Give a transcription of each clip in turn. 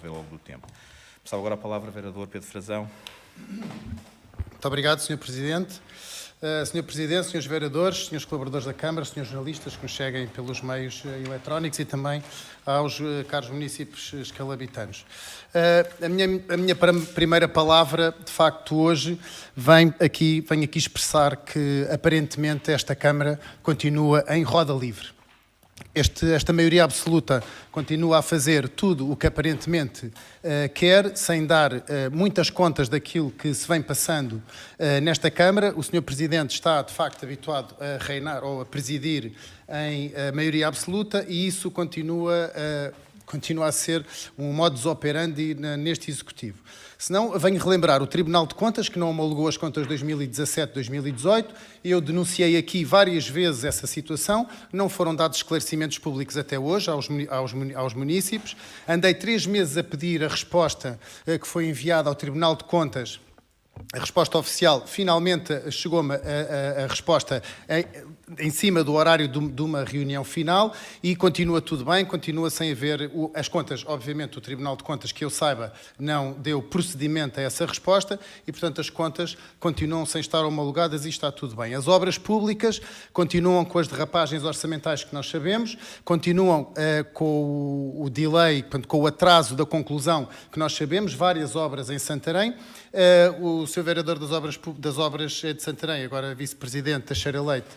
ao longo do tempo. Passava agora a palavra ao vereador Pedro Frazão. Muito obrigado, Sr. Presidente. Sr. Presidente, Srs. Vereadores, Srs. Colaboradores da Câmara, Srs. Jornalistas que nos seguem pelos meios eletrónicos e também aos caros municípios escalabitanos. A minha primeira palavra, de facto, hoje venho aqui expressar que, aparentemente, esta Câmara continua em roda livre. Esta maioria absoluta continua a fazer tudo o que aparentemente quer, sem dar muitas contas daquilo que se vem passando nesta Câmara. O Sr. Presidente está, de facto, habituado a reinar ou a presidir em maioria absoluta e isso continua a ser um modus operandi neste Executivo. Se não, venho relembrar o Tribunal de Contas, que não homologou as contas de 2017-2018. Eu denunciei aqui várias vezes essa situação. Não foram dados esclarecimentos públicos até hoje aos municípios. Andei 3 meses a pedir a resposta que foi enviada ao Tribunal de Contas. A resposta oficial, finalmente chegou-me a resposta em cima do horário de uma reunião final e continua tudo bem, continua sem haver as contas. Obviamente o Tribunal de Contas, que eu saiba, não deu procedimento a essa resposta e, portanto, as contas continuam sem estar homologadas e está tudo bem. As obras públicas continuam com as derrapagens orçamentais que nós sabemos, continuam com o delay, portanto, com o atraso da conclusão que nós sabemos, várias obras em Santarém. O Sr. Vereador das Obras de Santarém, agora Vice-Presidente Teixeira Leite,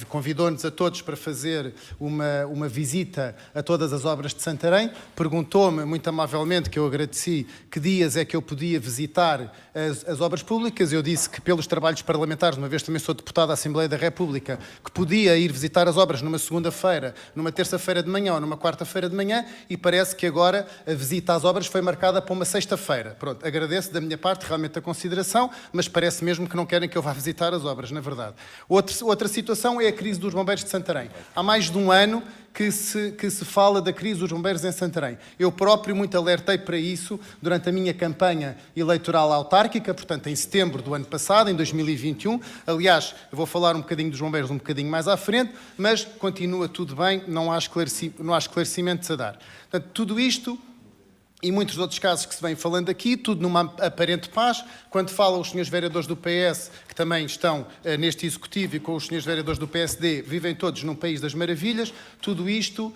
convidou-nos a todos para fazer uma visita a todas as obras de Santarém. Perguntou-me, muito amavelmente, que eu agradeci, que dias é que eu podia visitar as obras públicas. Eu disse que pelos trabalhos parlamentares, uma vez também sou deputado da Assembleia da República, que podia ir visitar as obras numa segunda-feira, numa terça-feira de manhã ou numa quarta-feira de manhã e parece que agora a visita às obras foi marcada para uma sexta-feira. Pronto, agradeço da minha parte realmente a consideração, mas parece mesmo que não querem que eu vá visitar as obras, na verdade. Outra situação é a crise dos bombeiros de Santarém. Há mais de um ano que se fala da crise dos bombeiros em Santarém. Eu próprio muito alertei para isso durante a minha campanha eleitoral autárquica, portanto, em setembro do ano passado, em 2021. Aliás, eu vou falar um bocadinho dos bombeiros um bocadinho mais à frente, mas continua tudo bem, não há esclarecimentos a dar. Portanto, tudo isto e muitos outros casos que se vêm falando aqui, tudo numa aparente paz. Quando falam os senhores vereadores do PS, que também estão neste Executivo, e com os senhores vereadores do PSD, vivem todos num país das maravilhas, tudo isto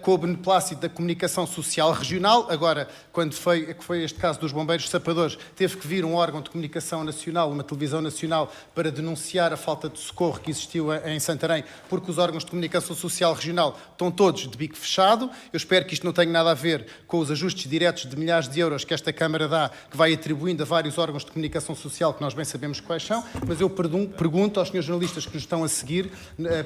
com o beneplácito da comunicação social regional. Agora, quando foi este caso dos bombeiros sapadores, teve que vir um órgão de comunicação nacional, uma televisão nacional, para denunciar a falta de socorro que existiu em Santarém, porque os órgãos de comunicação social regional estão todos de bico fechado. Eu espero que isto não tenha nada a ver com os ajustes diretos de milhares de euros que esta Câmara dá, que vai atribuindo a vários órgãos de comunicação social, que nós bem sabemos quais são, mas eu pergunto aos senhores jornalistas que nos estão a seguir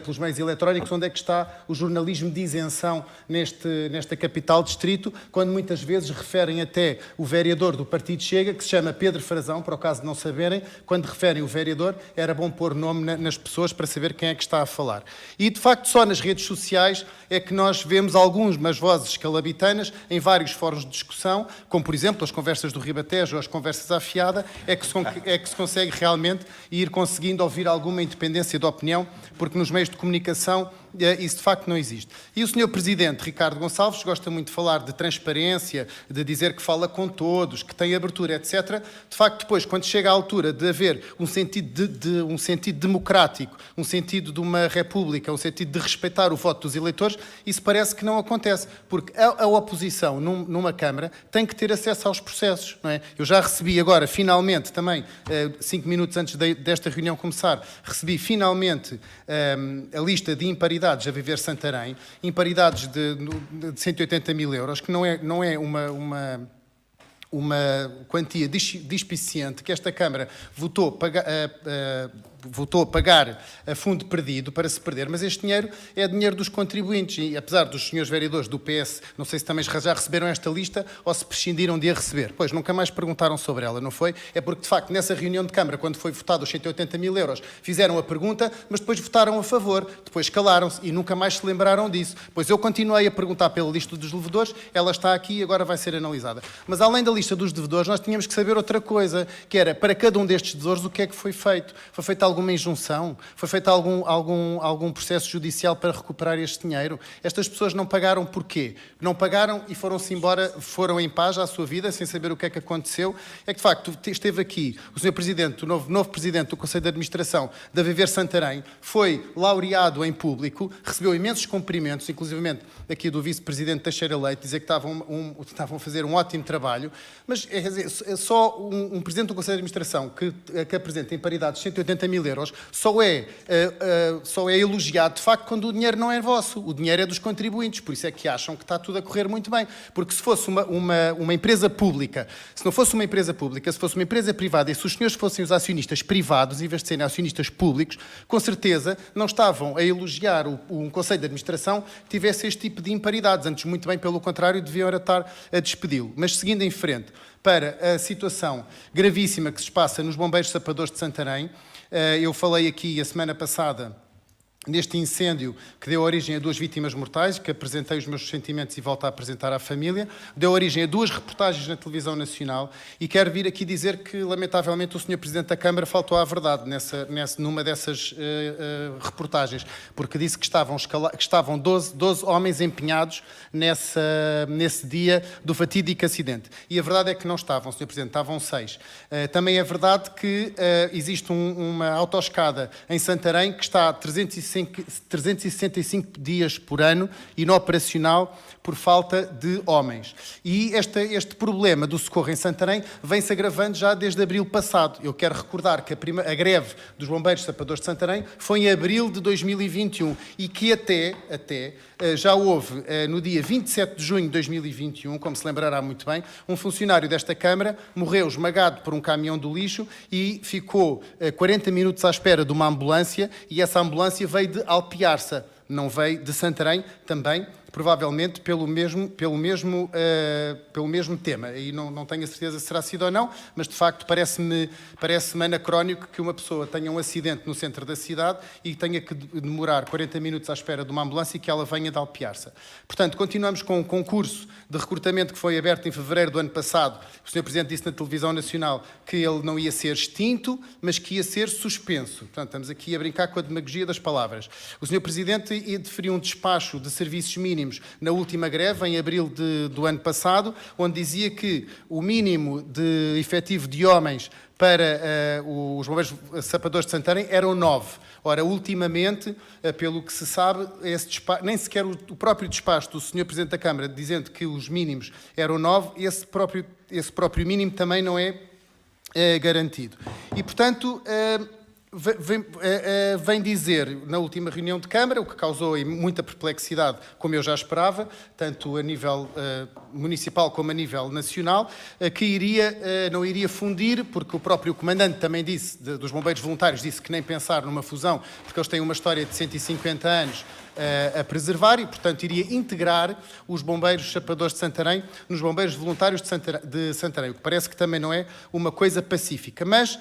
pelos meios eletrónicos onde é que está o jornalismo de isenção nesta capital distrito, quando muitas vezes referem até o vereador do Partido Chega, que se chama Pedro Frazão, por acaso de não saberem, quando referem o vereador, era bom pôr nome nas pessoas para saber quem é que está a falar. E, de facto, só nas redes sociais é que nós vemos algumas vozes escalabitanas em vários fóruns de discussão, como, por exemplo, as conversas do Ribatejo ou as conversas à fiada, é que se consegue realmente ir conseguindo ouvir alguma independência de opinião, porque nos meios de comunicação isso de facto não existe. E o Sr. Presidente Ricardo Gonçalves gosta muito de falar de transparência, de dizer que fala com todos, que tem abertura, etc. De facto, depois, quando chega à altura de haver um sentido democrático, um sentido de uma república, um sentido de respeitar o voto dos eleitores, isso parece que não acontece, porque a oposição numa Câmara tem que ter acesso aos processos, não é? Eu já recebi agora, finalmente, também, 5 minutos antes desta reunião começar, recebi finalmente a lista de imparidades a viver Santarém, imparidades de 180 mil euros, que não é uma quantia dispiciente que esta Câmara votou pagar a fundo perdido para se perder, mas este dinheiro é dinheiro dos contribuintes e, apesar dos senhores vereadores do PS, não sei se também já receberam esta lista ou se prescindiram de a receber. Pois, nunca mais perguntaram sobre ela, não foi? É porque, de facto, nessa reunião de Câmara, quando foi votado os 180 mil euros, fizeram a pergunta, mas depois votaram a favor, depois calaram-se e nunca mais se lembraram disso. Pois eu continuei a perguntar pela lista dos devedores, ela está aqui e agora vai ser analisada. Mas, além da lista lista dos devedores, nós tínhamos que saber outra coisa, que era, para cada um destes devedores, o que é que foi feito? Foi feita alguma injunção? Foi feito algum processo judicial para recuperar este dinheiro? Estas pessoas não pagaram porquê? Não pagaram e foram-se embora, foram em paz à sua vida, sem saber o que é que aconteceu. É que, de facto, esteve aqui o Sr. Presidente, o novo Presidente do Conselho de Administração da Viver Santarém, foi laureado em público, recebeu imensos cumprimentos, inclusivamente aqui do Vice-Presidente Teixeira Leite, dizer que estavam a fazer um ótimo trabalho, mas é só um Presidente do Conselho de Administração que apresenta em paridade 180 mil euros, só é elogiado, de facto, quando o dinheiro não é vosso, o dinheiro é dos contribuintes, por isso é que acham que está tudo a correr muito bem, porque se fosse uma empresa pública, se não fosse uma empresa pública, se fosse uma empresa privada e se os senhores fossem os acionistas privados, em vez de serem acionistas públicos, com certeza não estavam a elogiar um Conselho de Administração que tivesse este tipo de imparidades, antes muito bem pelo contrário, deviam era estar a despedi-lo. Mas seguindo em frente para a situação gravíssima que se passa nos bombeiros sapadores de Santarém, eu falei aqui a semana passada neste incêndio que deu origem a 2 vítimas mortais, que apresentei os meus sentimentos e volto a apresentar à família, deu origem a 2 reportagens na televisão nacional e quero vir aqui dizer que, lamentavelmente, o Sr. Presidente da Câmara faltou à verdade numa dessas reportagens, porque disse que estavam 12 homens empenhados nesse dia do fatídico acidente. E a verdade é que não estavam, Sr. Presidente, estavam 6. Também é verdade que existe uma autoescada em Santarém que está 365 dias por ano inoperacional por falta de homens. E este problema do socorro em Santarém vem-se agravando já desde abril passado. Eu quero recordar que a greve dos bombeiros sapadores de Santarém foi em abril de 2021 e que até já houve, no dia 27 de junho de 2021, como se lembrará muito bem, um funcionário desta Câmara morreu esmagado por um caminhão do lixo e ficou 40 minutos à espera de uma ambulância e essa ambulância veio de Alpiarça, não veio de Santarém, também provavelmente pelo mesmo tema. E não tenho a certeza se será sido ou não, mas de facto parece-me anacrónico que uma pessoa tenha um acidente no centro da cidade e tenha que demorar 40 minutos à espera de uma ambulância e que ela venha de Alpiarça. Portanto, continuamos com um concurso de recrutamento que foi aberto em fevereiro do ano passado. O Sr. Presidente disse na televisão nacional que ele não ia ser extinto, mas que ia ser suspenso. Portanto, estamos aqui a brincar com a demagogia das palavras. O Sr. Presidente deferiu um despacho de serviços mínimos na última greve, em abril do ano passado, onde dizia que o mínimo de efetivo de homens para os bombeiros sapadores de Santarém eram 9. Ora, ultimamente, pelo que se sabe, nem sequer o próprio despacho do Sr. Presidente da Câmara, dizendo que os mínimos eram 9, esse próprio mínimo também não é garantido. E, portanto, vem dizer, na última reunião de Câmara, o que causou muita perplexidade, como eu já esperava, tanto a nível municipal como a nível nacional, que não iria fundir, porque o próprio comandante também disse, dos bombeiros voluntários, disse que nem pensar numa fusão, porque eles têm uma história de 150 anos a preservar e, portanto, iria integrar os bombeiros chapadores de Santarém nos bombeiros voluntários de Santarém, o que parece que também não é uma coisa pacífica. Mas,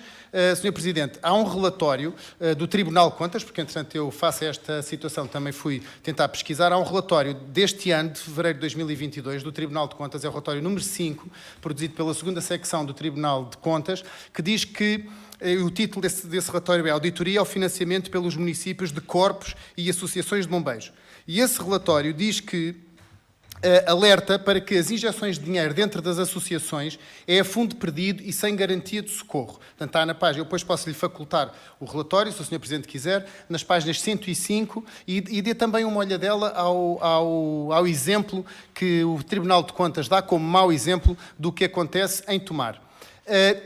Sr. Presidente, há um relatório do Tribunal de Contas, porque, entretanto, eu faço esta situação, também fui tentar pesquisar, há um relatório deste ano, de fevereiro de 2022, do Tribunal de Contas, é o relatório número 5, produzido pela 2ª secção do Tribunal de Contas, que diz que o título desse relatório é Auditoria ao Financiamento pelos Municípios de Corpos e Associações de Bombeiros. E esse relatório diz que alerta para que as injeções de dinheiro dentro das associações é a fundo perdido e sem garantia de socorro. Portanto, está na página, eu depois posso-lhe facultar o relatório, se o Sr. Presidente quiser, nas páginas 105 e dê também uma olhadela ao exemplo que o Tribunal de Contas dá como mau exemplo do que acontece em Tomar.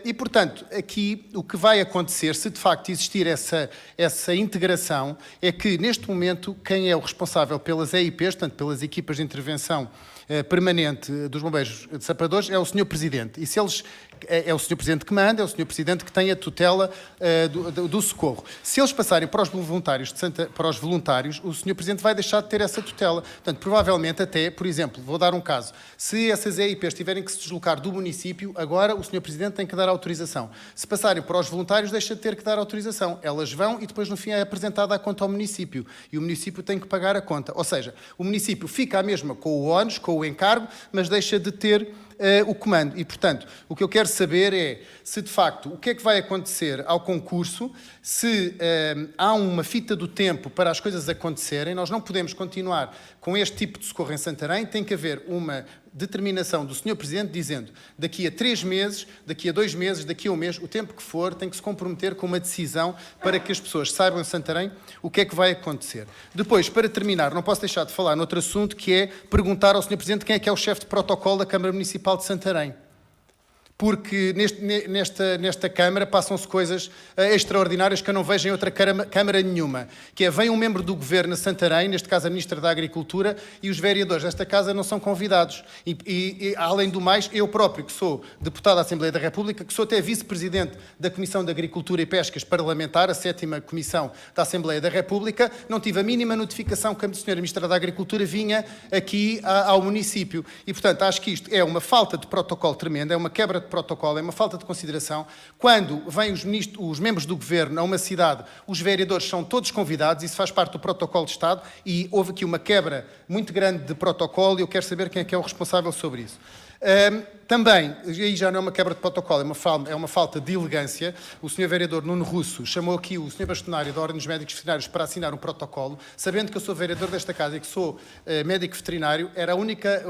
E, portanto, aqui o que vai acontecer, se de facto existir essa integração, é que, neste momento, quem é o responsável pelas EIPs, portanto, pelas equipas de intervenção permanente dos bombeiros de sapadores, é o Sr. Presidente. E se eles... É o Sr. Presidente que manda, é o Sr. Presidente que tem a tutela do socorro. Se eles passarem para os voluntários, o Sr. Presidente vai deixar de ter essa tutela. Portanto, provavelmente até, por exemplo, vou dar um caso, se essas EIPs tiverem que se deslocar do município, agora o Sr. Presidente tem que dar autorização. Se passarem para os voluntários, deixa de ter que dar autorização. Elas vão e depois, no fim, é apresentada a conta ao município. E o município tem que pagar a conta. Ou seja, o município fica a mesma com o ónus, com o encargo, mas deixa de ter o comando. E, portanto, o que eu quero saber é se, de facto, o que é que vai acontecer ao concurso, se há uma fita do tempo para as coisas acontecerem. Nós não podemos continuar com este tipo de socorro em Santarém, tem que haver uma determinação do Sr. Presidente dizendo daqui a 3 meses, daqui a 2 meses, daqui a 1 mês, o tempo que for, tem que se comprometer com uma decisão para que as pessoas saibam em Santarém o que é que vai acontecer. Depois, para terminar, não posso deixar de falar noutro assunto, que é perguntar ao Sr. Presidente quem é o chefe de protocolo da Câmara Municipal de Santarém. Porque nesta Câmara passam-se coisas extraordinárias que eu não vejo em outra Câmara nenhuma. Que é, vem um membro do Governo a Santarém, neste caso a Ministra da Agricultura, e os vereadores desta Casa não são convidados. E além do mais, eu próprio, que sou deputado da Assembleia da República, que sou até vice-presidente da Comissão de Agricultura e Pescas Parlamentar, a 7ª Comissão da Assembleia da República, não tive a mínima notificação que a Sra. Ministra da Agricultura vinha aqui ao município. E, portanto, acho que isto é uma falta de protocolo tremenda, é uma quebra de protocolo, é uma falta de consideração. Quando vêm os membros do Governo a uma cidade, os vereadores são todos convidados, isso faz parte do protocolo de Estado e houve aqui uma quebra muito grande de protocolo e eu quero saber quem é que é o responsável sobre isso. Também, e aí já não é uma quebra de protocolo, é uma falta de elegância. O Sr. Vereador Nuno Russo chamou aqui o Sr. Bastonário da Ordem dos Médicos Veterinários para assinar um protocolo, sabendo que eu sou vereador desta casa e que sou médico veterinário. Era a única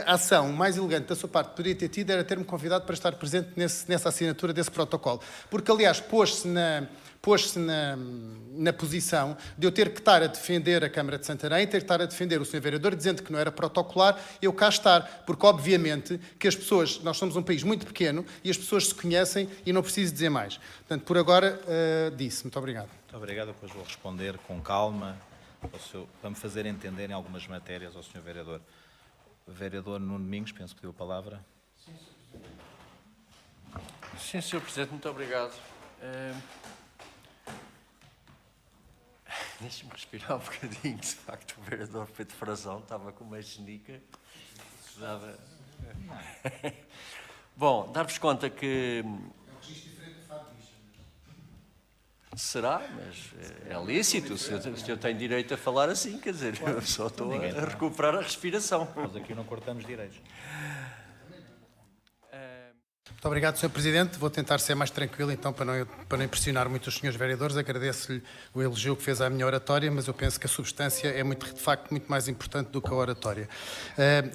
ação mais elegante da sua parte que poderia ter tido era ter-me convidado para estar presente nessa assinatura desse protocolo. Porque, aliás, pôs-se na posição de eu ter que estar a defender a Câmara de Santarém, ter que estar a defender o Sr. Vereador, dizendo que não era protocolar, eu cá estar, porque obviamente que as pessoas, nós somos um país muito pequeno e as pessoas se conhecem e não preciso dizer mais. Portanto, por agora, disse. Muito obrigado. Muito obrigado. Depois vou responder com calma para me fazer entender em algumas matérias ao Sr. Vereador. O Vereador Nuno Domingos, penso que pediu a palavra. Sim, Sr. Presidente, muito obrigado. Deixe-me respirar um bocadinho. De facto, o vereador Pedro Frazão estava com uma genica. Bom, dar-vos conta que... É um registro diferente do Fatixa. Será, mas é lícito. O senhor tem direito a falar assim, quer dizer, eu só estou a recuperar a respiração. Nós aqui não cortamos direitos. Muito obrigado, Sr. Presidente. Vou tentar ser mais tranquilo, então, para não impressionar muito os senhores vereadores. Agradeço-lhe o elogio que fez à minha oratória, mas eu penso que a substância é, de facto, muito mais importante do que a oratória.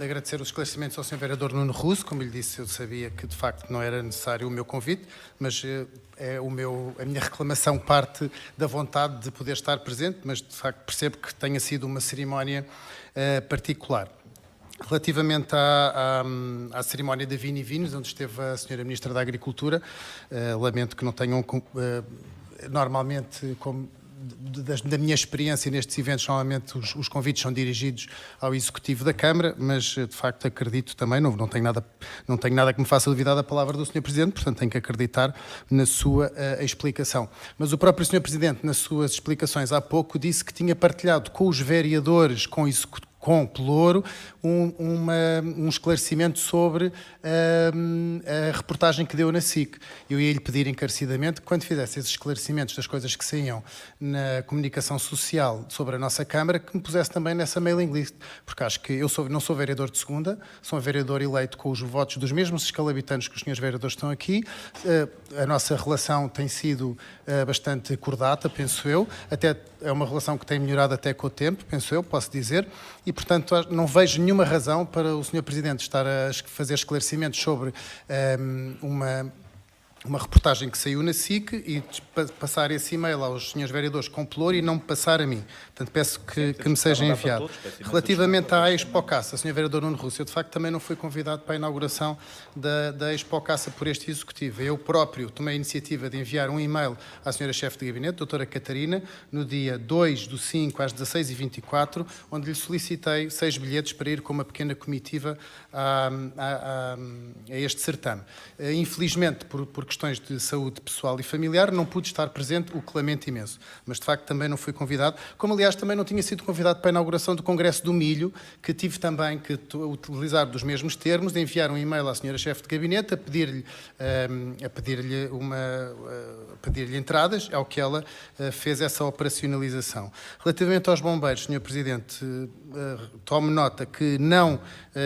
Agradecer os esclarecimentos ao Sr. Vereador Nuno Russo. Como lhe disse, eu sabia que, de facto, não era necessário o meu convite, mas a minha reclamação parte da vontade de poder estar presente, mas, de facto, percebo que tenha sido uma cerimónia particular. Relativamente à cerimónia da Vini Vinhos, onde esteve a Sra. Ministra da Agricultura, lamento que não tenham, normalmente, da minha experiência nestes eventos, normalmente os convites são dirigidos ao Executivo da Câmara, mas de facto acredito também, não tenho nada que me faça duvidar da palavra do Sr. Presidente, portanto tenho que acreditar na sua explicação. Mas o próprio Sr. Presidente, nas suas explicações há pouco, disse que tinha partilhado com os vereadores, com Pelouro, um esclarecimento sobre a reportagem que deu na SIC. Eu ia-lhe pedir encarecidamente que, quando fizesse esses esclarecimentos das coisas que saíam na comunicação social sobre a nossa Câmara, que me pusesse também nessa mailing list, porque acho que eu não sou vereador de segunda, sou um vereador eleito com os votos dos mesmos escalabitantes que os senhores vereadores estão aqui. A nossa relação tem sido bastante cordata, penso eu, até é uma relação que tem melhorado até com o tempo, penso eu, posso dizer, e, portanto, não vejo nenhuma razão para o Sr. Presidente estar a fazer esclarecimentos sobre uma reportagem que saiu na SIC e passar esse e-mail aos senhores vereadores com Pelouro e não me passar a mim. Portanto, peço que me seja enviado. Relativamente à Expo Caça, Sr. Vereador Nuno Russo, eu de facto também não fui convidado para a inauguração da Expo Caça por este Executivo. Eu próprio tomei a iniciativa de enviar um e-mail à Sra. Chefe de Gabinete, doutora Catarina, no dia 2/5 às 16h24, onde lhe solicitei 6 bilhetes para ir com uma pequena comitiva a este certame. Infelizmente, por questões de saúde pessoal e familiar, não pude estar presente, o que lamento imenso. Mas, de facto, também não fui convidado, como, aliás, também não tinha sido convidado para a inauguração do Congresso do Milho, que tive também que utilizar dos mesmos termos, de enviar um e-mail à Sra. Chefe de Gabinete a pedir-lhe entradas, ao que ela fez essa operacionalização. Relativamente aos bombeiros, Sr. Presidente, tomo nota que não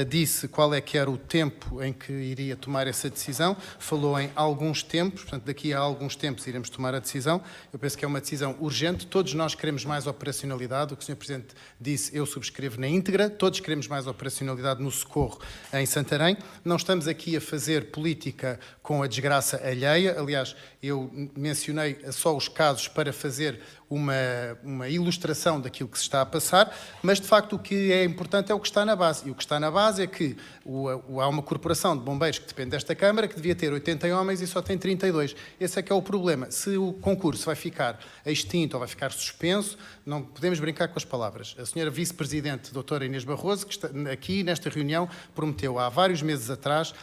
disse qual é que era o tempo em que iria tomar essa decisão, falou em alguns tempos, portanto, daqui a alguns tempos iremos tomar a decisão. Eu penso que é uma decisão urgente, todos nós queremos mais operacionalidade, o que o Sr. Presidente disse, eu subscrevo na íntegra, todos queremos mais operacionalidade no socorro em Santarém. Não estamos aqui a fazer política com a desgraça alheia, aliás, eu mencionei só os casos para fazer uma ilustração daquilo que se está a passar, mas de facto o que é importante é o que está na base. E o que está na base é que há uma corporação de bombeiros que depende desta Câmara que devia ter 80 homens e só tem 32. Esse é que é o problema. Se o concurso vai ficar extinto ou vai ficar suspenso, não podemos brincar com as palavras. A senhora Vice-Presidente, doutora Inês Barroso, que está aqui nesta reunião, prometeu há vários meses atrás,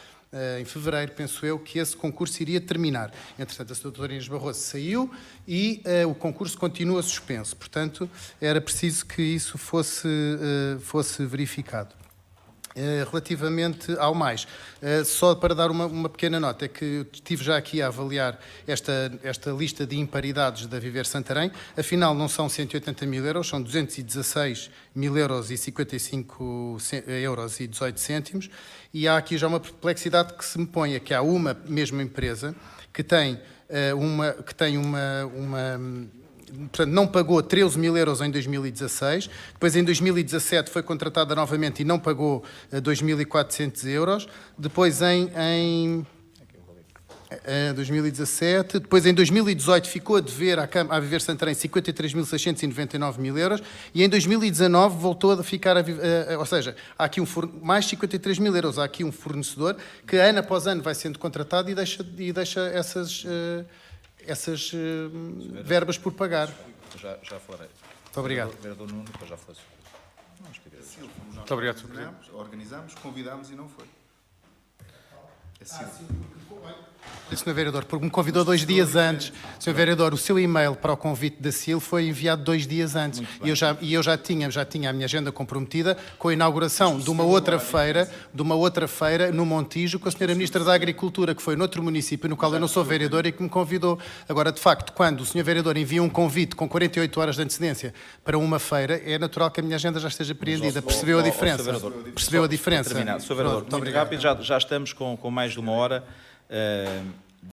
em fevereiro, penso eu, que esse concurso iria terminar. Entretanto, a doutora Inês Barroso saiu e o concurso continua suspenso. Portanto, era preciso que isso fosse verificado. Relativamente ao mais, só para dar uma pequena nota, é que eu estive já aqui a avaliar esta lista de imparidades da Viver Santarém. Afinal, não são 180 mil euros, são 216 mil euros e 55 euros e 18 cêntimos. E há aqui já uma perplexidade que se me põe, é que há uma mesma empresa que tem portanto, não pagou 13 mil euros em 2016, depois em 2017 foi contratada novamente e não pagou 2.400 euros, depois em 2017, depois em 2018 ficou a dever à Viver Santarém 53.699 mil euros e em 2019 voltou a ficar ou seja, há aqui mais 53 mil euros, há aqui um fornecedor que ano após ano vai sendo contratado e deixa essas verbas por pagar. Já falarei. Muito obrigado. Vereador Nuno, depois já falei. Muito obrigado, Sr. Presidente. Organizámos, convidámos e não foi. Sr. Vereador, porque me convidou 2 dias antes. Sr. Vereador, o seu e-mail para o convite da CIL foi enviado 2 dias antes. E eu já tinha a minha agenda comprometida com a inauguração de uma outra feira no Montijo com a Sra. Ministra da Agricultura, que foi noutro município, no qual eu não sou vereador e que me convidou. Agora, de facto, quando o Sr. Vereador envia um convite com 48 horas de antecedência para uma feira, é natural que a minha agenda já esteja preenchida. Percebeu a diferença? Percebeu a diferença? Sr. Vereador, muito rápido, já estamos com mais de 1 hora.